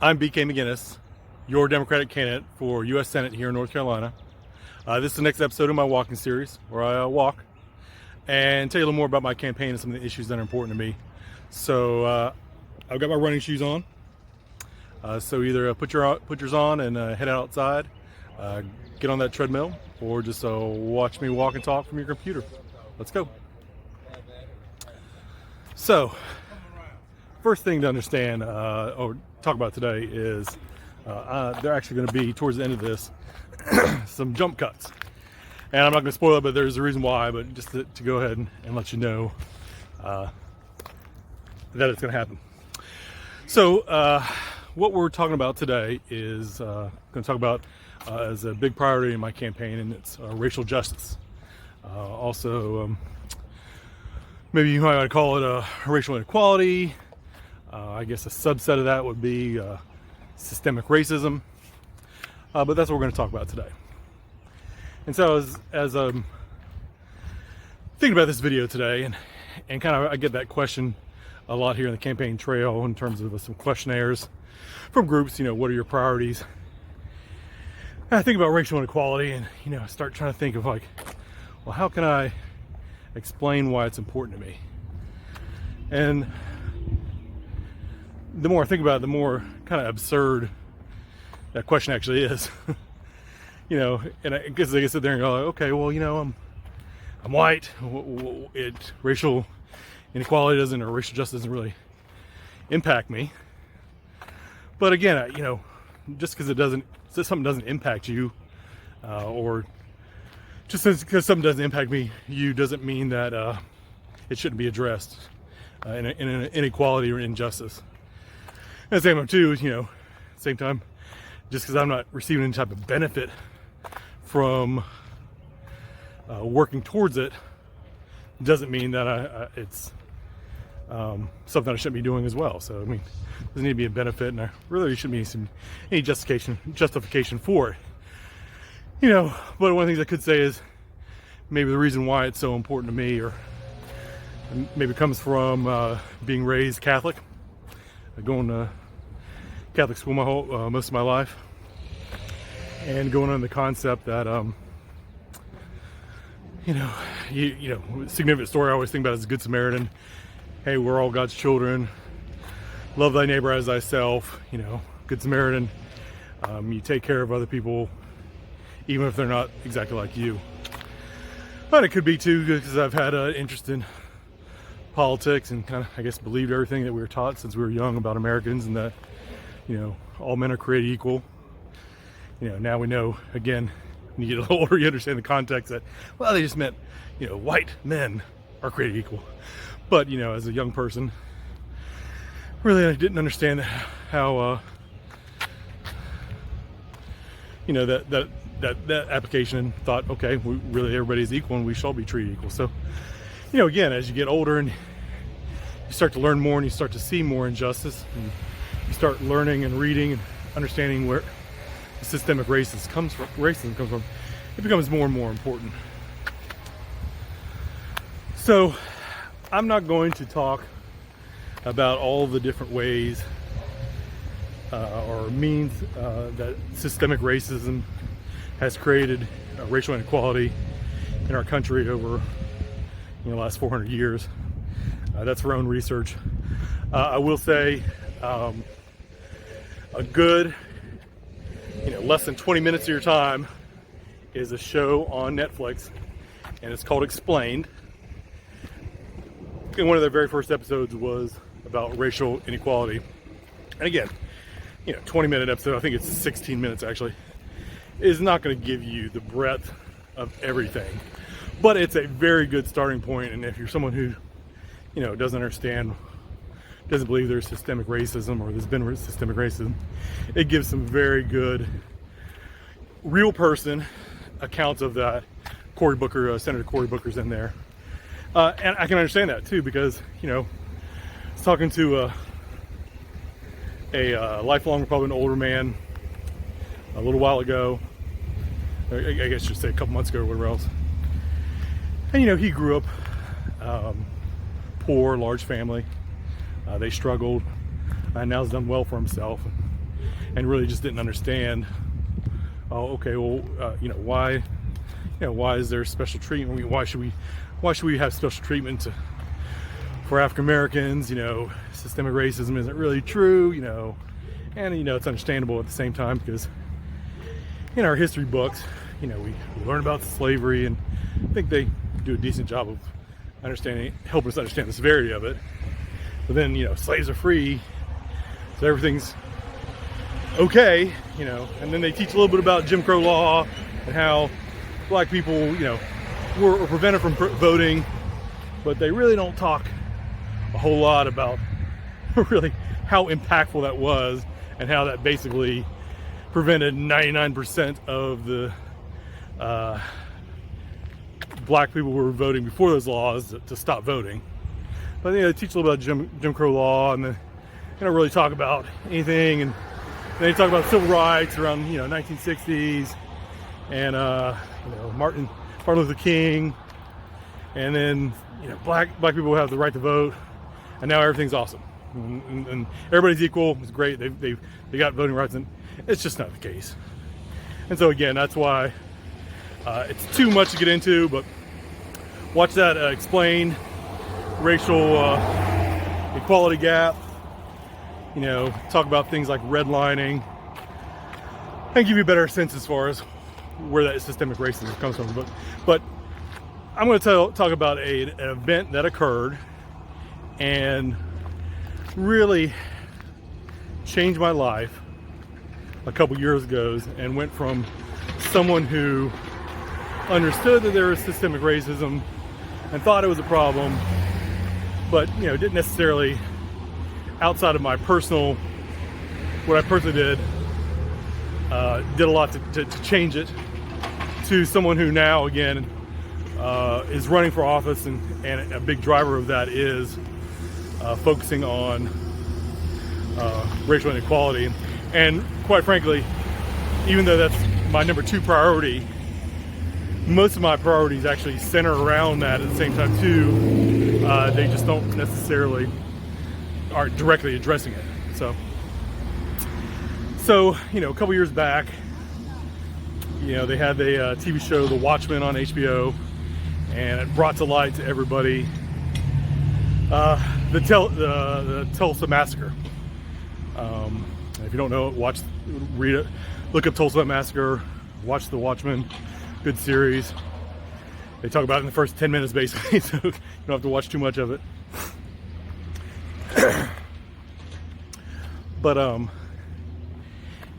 I'm BK Maginnis, your Democratic candidate for U.S. Senate here in North Carolina. This is the next episode of my walking series where I walk and tell you a little more about my campaign and some of the issues that are important to me. So I've got my running shoes on. So either put yours on and head outside, get on that treadmill, or just watch me walk and talk from your computer. Let's go. So, first thing to understand or talk about today is they're actually going to be, towards the end of this, some jump cuts. And I'm not going to spoil it, but there's a reason why, but just to go ahead and let you know that it's going to happen. So, what we're talking about today is going to talk about as a big priority in my campaign, and it's racial justice. Also, maybe you might call it racial inequality. I guess a subset of that would be systemic racism. But that's what we're going to talk about today. And so as I'm thinking about this video today, and kind of I get that question a lot here in the campaign trail in terms of some questionnaires from groups, what are your priorities? And I think about racial inequality and, start trying to think of well, how can I explain why it's important to me? And the more I think about it, the more kind of absurd that question actually is. And I guess I sit there and go, okay, well, I'm white. Racial inequality doesn't, or racial justice doesn't really impact me. But again, just because something doesn't impact you, or just because something doesn't impact me, doesn't mean that it shouldn't be addressed in an inequality or injustice. And at the same time, too, same time, just because I'm not receiving any type of benefit from working towards it, doesn't mean that it's something I shouldn't be doing as well. So, there doesn't need to be a benefit, and there really shouldn't be any justification for it. But one of the things I could say is maybe the reason why it's so important to me, or maybe comes from being raised Catholic, going to Catholic school most of my life, and going on the concept that significant story I always think about is Good Samaritan. Hey, we're all God's children. Love thy neighbor as thyself. Good Samaritan. You take care of other people, even if they're not exactly like you. But it could be too, because I've had an interest in politics and kind of, I guess, believed everything that we were taught since we were young about Americans, and that, all men are created equal. Now we know, again, when you get a little older, you understand the context that, well, they just meant, white men are created equal. But, as a young person, really I didn't understand how, that application, and thought, okay, really everybody's equal and we shall be treated equal. So, again, as you get older and you start to learn more and you start to see more injustice, and you start learning and reading and understanding where systemic racism comes from, it becomes more and more important. So I'm not going to talk about all the different ways or means that systemic racism has created racial inequality in our country over the last 400 years. That's for own research. I will say a good less than 20 minutes of your time is a show on Netflix, and it's called Explained. And one of their very first episodes was about racial inequality. And again, 20-minute episode, I think it's 16 minutes actually, is not going to give you the breadth of everything. But it's a very good starting point, and if you're someone who, doesn't understand, doesn't believe there's systemic racism or there's been systemic racism, it gives some very good, real person accounts of that. Senator Cory Booker's in there. And I can understand that too, because, I was talking to a lifelong Republican older man a little while ago, I guess just say a couple months ago or whatever else. And he grew up poor, large family. They struggled, and now has done well for himself. and really just didn't understand. Oh, okay, well, why is there special treatment? Why should we have special treatment for African Americans? Systemic racism isn't really true. And it's understandable at the same time, because in our history books, we learn about slavery, and I think they do a decent job of helping us understand the severity of it. But then, slaves are free, so everything's okay, and then they teach a little bit about Jim Crow law and how black people, were prevented from voting, but they really don't talk a whole lot about really how impactful that was, and how that basically prevented 99% of the black people who were voting before those laws to stop voting. But they teach a little about Jim Crow law, and then they don't really talk about anything. And then they talk about civil rights around 1960s, and Martin Luther King, and then black people have the right to vote, and now everything's awesome. And everybody's equal. It's great. They got voting rights, and it's just not the case. And so again, that's why it's too much to get into. But watch that explained racial equality gap. Talk about things like redlining, and give you a better sense as far as where that systemic racism comes from. But I'm going to talk about an event that occurred and really changed my life a couple years ago, and went from someone who understood that there was systemic racism and thought it was a problem, but didn't necessarily, outside of what I personally did a lot to change it, to someone who now again is running for office, and a big driver of that is focusing on racial inequality. And quite frankly, even though that's my number 2 priority, most of my priorities actually center around that at the same time too. They just don't necessarily aren't directly addressing it. So a couple years back, they had the TV show The Watchmen on HBO, and it brought to light to everybody the Tulsa Massacre. If you don't know it, read it, look up Tulsa Massacre, watch The Watchmen. Good series. They talk about it in the first 10 minutes basically, so you don't have to watch too much of it. But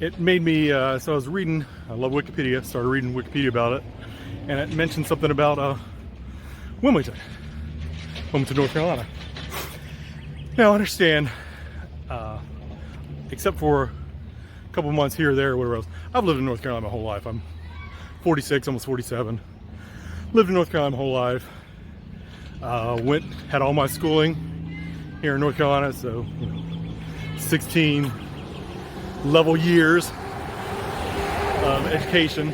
it made me, so I was reading, I love Wikipedia, started reading Wikipedia about it, and it mentioned something about Wilmington, North Carolina. Now I understand, except for a couple months here or there or whatever else, I've lived in North Carolina my whole life. I'm 46, almost 47. Lived in North Carolina my whole life. Had all my schooling here in North Carolina, so 16 level years of education,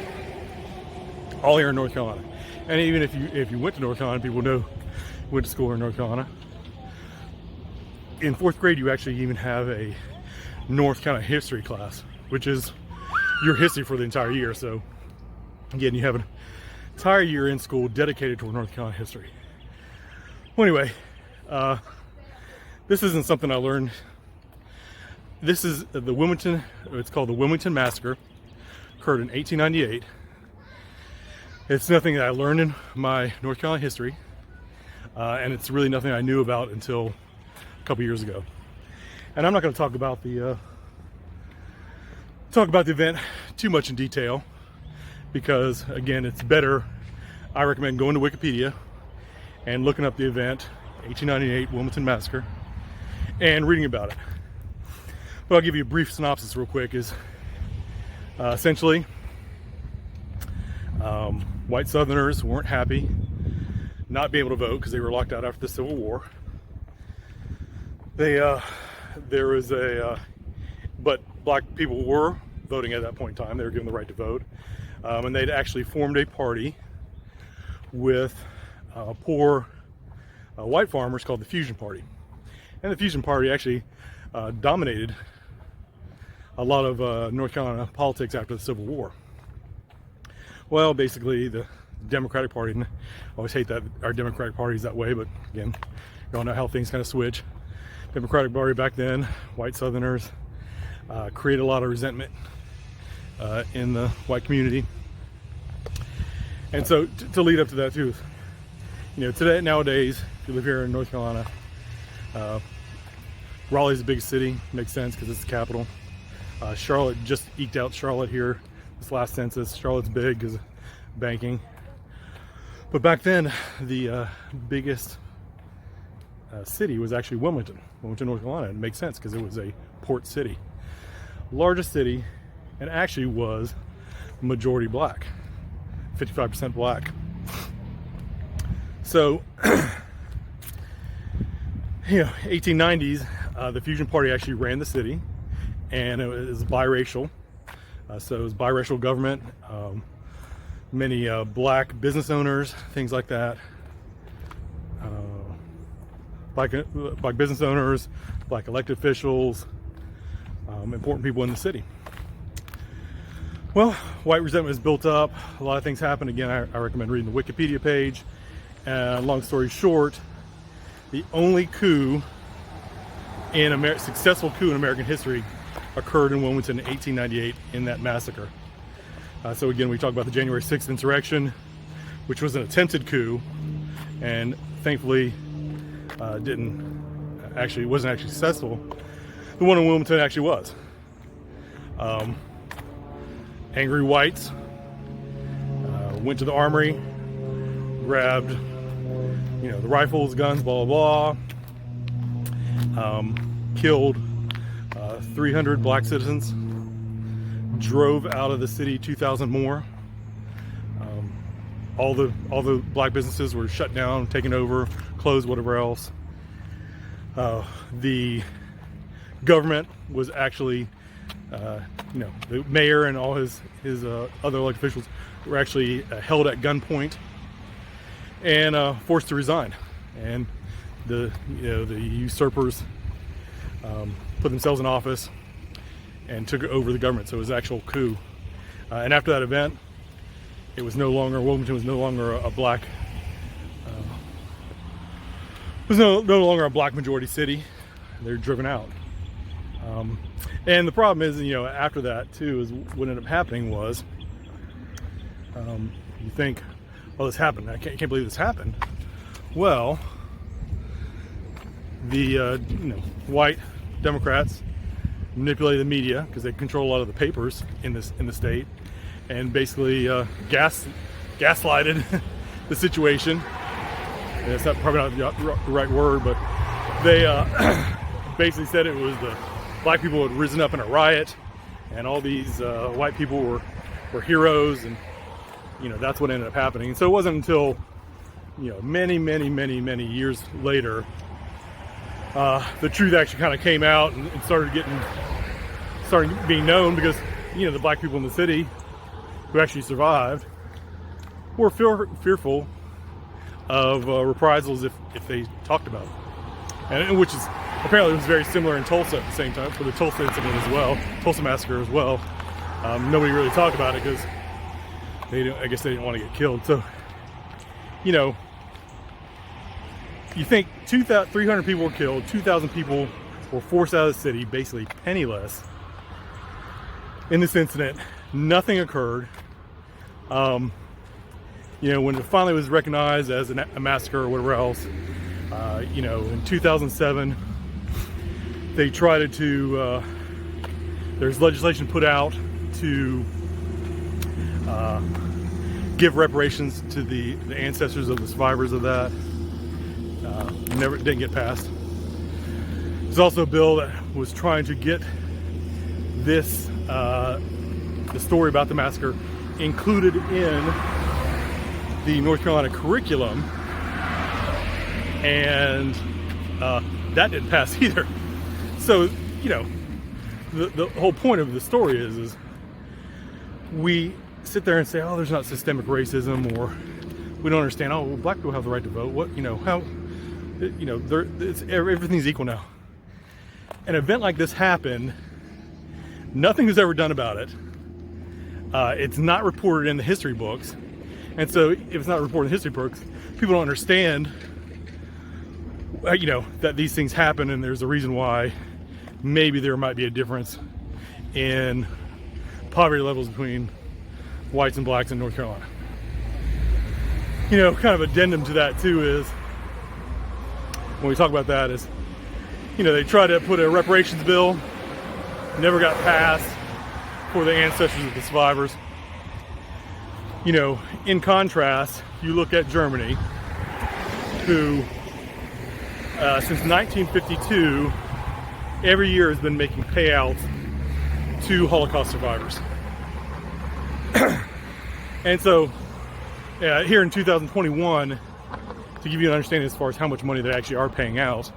all here in North Carolina. And even if you went to North Carolina, people know you went to school here in North Carolina. In 4th grade, you actually even have a North Carolina history class, which is your history for the entire year. So again, you have an entire year in school dedicated to North Carolina history. Well, anyway, this isn't something I learned. This is the Wilmington, it's called the Wilmington Massacre, occurred in 1898. It's nothing that I learned in my North Carolina history, and it's really nothing I knew about until a couple years ago. And I'm not going to talk about the event too much in detail, because again, it's better, I recommend going to Wikipedia and looking up the event, 1898 Wilmington Massacre, and reading about it. But I'll give you a brief synopsis real quick. Is essentially white Southerners weren't happy not being able to vote because they were locked out after the Civil War. But black people were voting at that point in time. They were given the right to vote, and they'd actually formed a party with poor white farmers called the Fusion Party. And the Fusion Party actually dominated a lot of North Carolina politics after the Civil War. Well, basically the Democratic Party, and I always hate that our Democratic Party is that way, but again, you all know how things kind of switch. Democratic Party back then, white Southerners, created a lot of resentment in the white community. And so to lead up to that too, nowadays, if you live here in North Carolina, Raleigh's the biggest city, makes sense because it's the capital. Charlotte just eked out Charlotte here this last census. Charlotte's big because of banking. But back then, the biggest city was actually Wilmington, North Carolina. It makes sense because it was a port city. Largest city, and actually was majority black, 55% black. So, 1890s, the Fusion Party actually ran the city, and it was biracial. So it was biracial government, many black business owners, things like that. Black business owners, black elected officials, important people in the city. Well, white resentment is built up. A lot of things happen. Again, I recommend reading the Wikipedia page. Long story short, the only successful coup in American history occurred in Wilmington in 1898 in that massacre. So again, we talk about the January 6th insurrection, which was an attempted coup, and thankfully wasn't actually successful. The one in Wilmington actually was. Angry whites went to the armory, grabbed, the rifles, guns, blah, blah, blah. Killed 300 black citizens, drove out of the city 2,000 more. All the black businesses were shut down, taken over, closed, whatever else. The government was actually, the mayor and all his other elected officials were actually held at gunpoint and forced to resign. And the usurpers put themselves in office and took over the government. So it was an actual coup. And after that event, Wilmington was no longer a black, no longer a black majority city. They're driven out. And the problem is, after that too, is what ended up happening was, you think, oh, this happened. I can't believe this happened. Well, the white Democrats manipulated the media because they control a lot of the papers in the state, and basically gaslighted the situation. And it's probably not the right word, but they basically said it was the black people had risen up in a riot, and all these white people were heroes, and that's what ended up happening. And so it wasn't until many years later the truth actually kind of came out and started being known, because the black people in the city who actually survived were fearful of reprisals if they talked about it, and which is apparently was very similar in Tulsa at the same time, for the Tulsa incident as well, Tulsa massacre as well. Nobody really talked about it because I guess they didn't want to get killed. So, you think 300 people were killed, 2,000 people were forced out of the city, basically penniless. In this incident, nothing occurred. When it finally was recognized as a massacre or whatever else, in 2007, they tried to, there's legislation put out to give reparations to the ancestors of the survivors of that. Didn't get passed. There's also a bill that was trying to get this, the story about the massacre, included in the North Carolina curriculum, and that didn't pass either. So, the whole point of the story is we sit there and say, oh, there's not systemic racism, or we don't understand, oh, well, black people have the right to vote. Everything's equal now. An event like this happened Nothing was ever done about it. It's not reported in the history books. And so if it's not reported in history books, people don't understand, that these things happen, and there's a reason why maybe there might be a difference in poverty levels between whites and blacks in North Carolina. Kind of addendum to that too is, when we talk about that, is, they tried to put a reparations bill, never got passed for the ancestors of the survivors. In contrast, you look at Germany, who since 1952, every year has been making payouts to Holocaust survivors. And so, here in 2021, to give you an understanding as far as how much money they actually are paying out,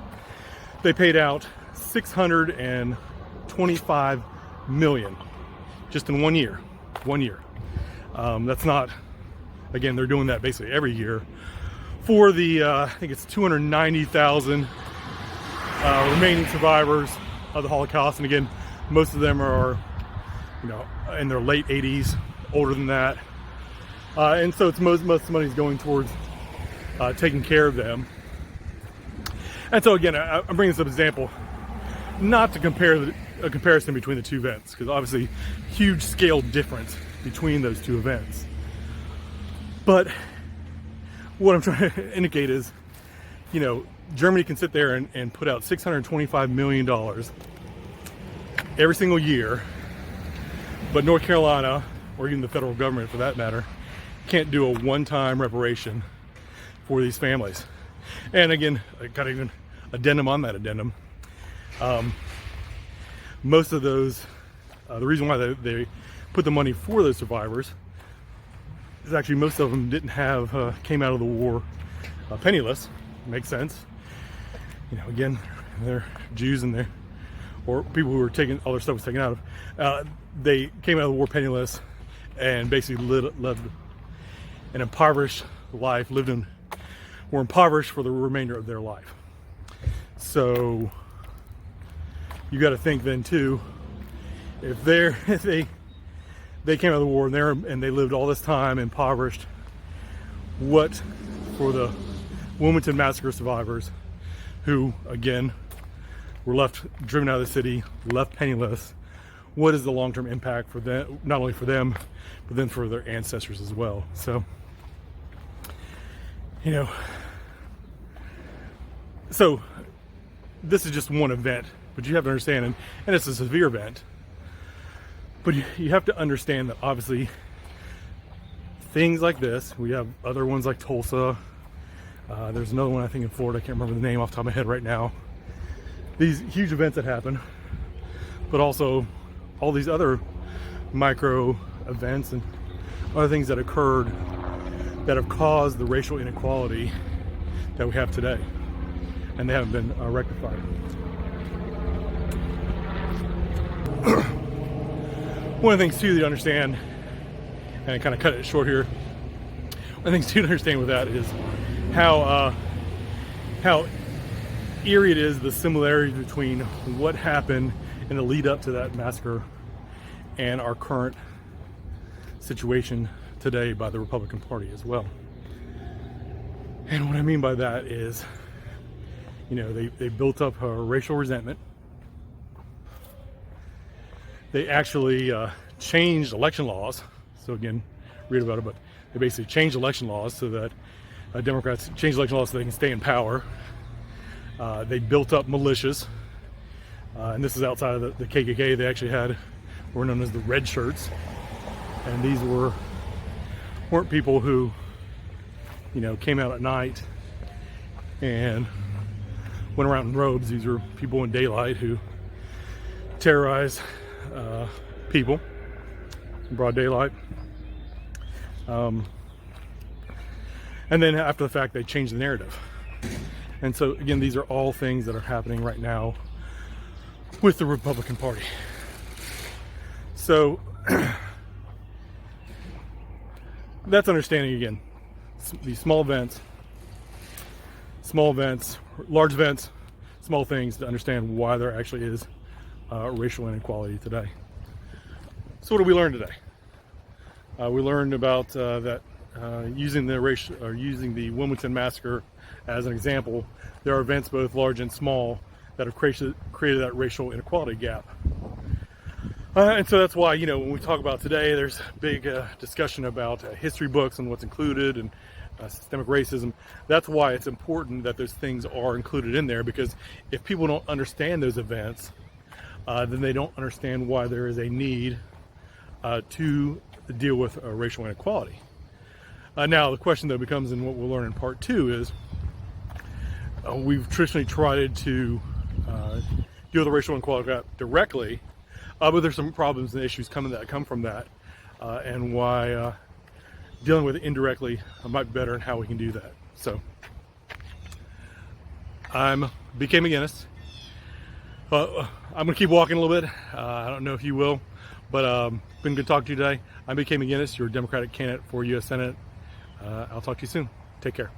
they paid out $625 million just in 1 year. 1 year. That's not, again, they're doing that basically every year for the, I think it's 290,000 remaining survivors of the Holocaust. And again, most of them are, in their late 80s, older than that. And so it's most of the money is going towards taking care of them. And so again, I'm bringing this up as an example, not to compare a comparison between the two events, because obviously huge scale difference between those two events. But what I'm trying to indicate is, Germany can sit there and put out $625 million every single year, but North Carolina, or even the federal government for that matter, can't do a one-time reparation for these families. And again, I got even addendum on that addendum. Most of those, the reason why they put the money for those survivors is actually most of them didn't have, came out of the war penniless. Makes sense. Again, they're Jews and or people who were taking, all their stuff was taken out of. They came out of the war penniless and basically lived an impoverished life, were impoverished for the remainder of their life. So you got to think then too, if they came out of the war and they lived all this time impoverished, what for the Wilmington Massacre survivors, who again were driven out of the city, left penniless, what is the long-term impact for them, not only for them, but then for their ancestors as well? So, so this is just one event, but you have to understand, and it's a severe event, but you have to understand that obviously things like this, we have other ones like Tulsa, there's another one I think in Florida, I can't remember the name off the top of my head right now. These huge events that happen, but also all these other micro events and other things that occurred that have caused the racial inequality that we have today, and they haven't been rectified. One of the things too that you understand, and I kind of cut it short here, one of the things too to understand with that is how eerie it is, the similarities between what happened in the lead up to that massacre and our current situation today by the Republican Party as well. And what I mean by that is, they built up a racial resentment. They actually changed election laws. So again, read about it, but they basically changed election laws so that Democrats changed election laws so they can stay in power. They built up militias, and this is outside of the KKK. They actually were known as the Red Shirts, and these weren't people who, came out at night and went around in robes. These were people in daylight who terrorized people in broad daylight. And then after the fact, they changed the narrative. And so again, these are all things that are happening right now with the Republican Party. So that's understanding, again, these small events, large events, small things, to understand why there actually is racial inequality today. So what did we learn today? We learned about that using the Wilmington Massacre as an example, there are events both large and small that have created that racial inequality gap. And so that's why, when we talk about today, there's big discussion about history books and what's included and systemic racism. That's why it's important that those things are included in there, because if people don't understand those events, then they don't understand why there is a need to deal with racial inequality. Now the question though becomes, and what we'll learn in part 2 is, we've traditionally tried to deal with the racial inequality gap directly, but there's some problems and issues that come from that, and why dealing with it indirectly might be better, and how we can do that. So I'm BK Maginnis. I'm going to keep walking a little bit. I don't know if you will, but been good talking to you today. I'm BK Maginnis, your Democratic candidate for U.S. Senate. I'll talk to you soon. Take care.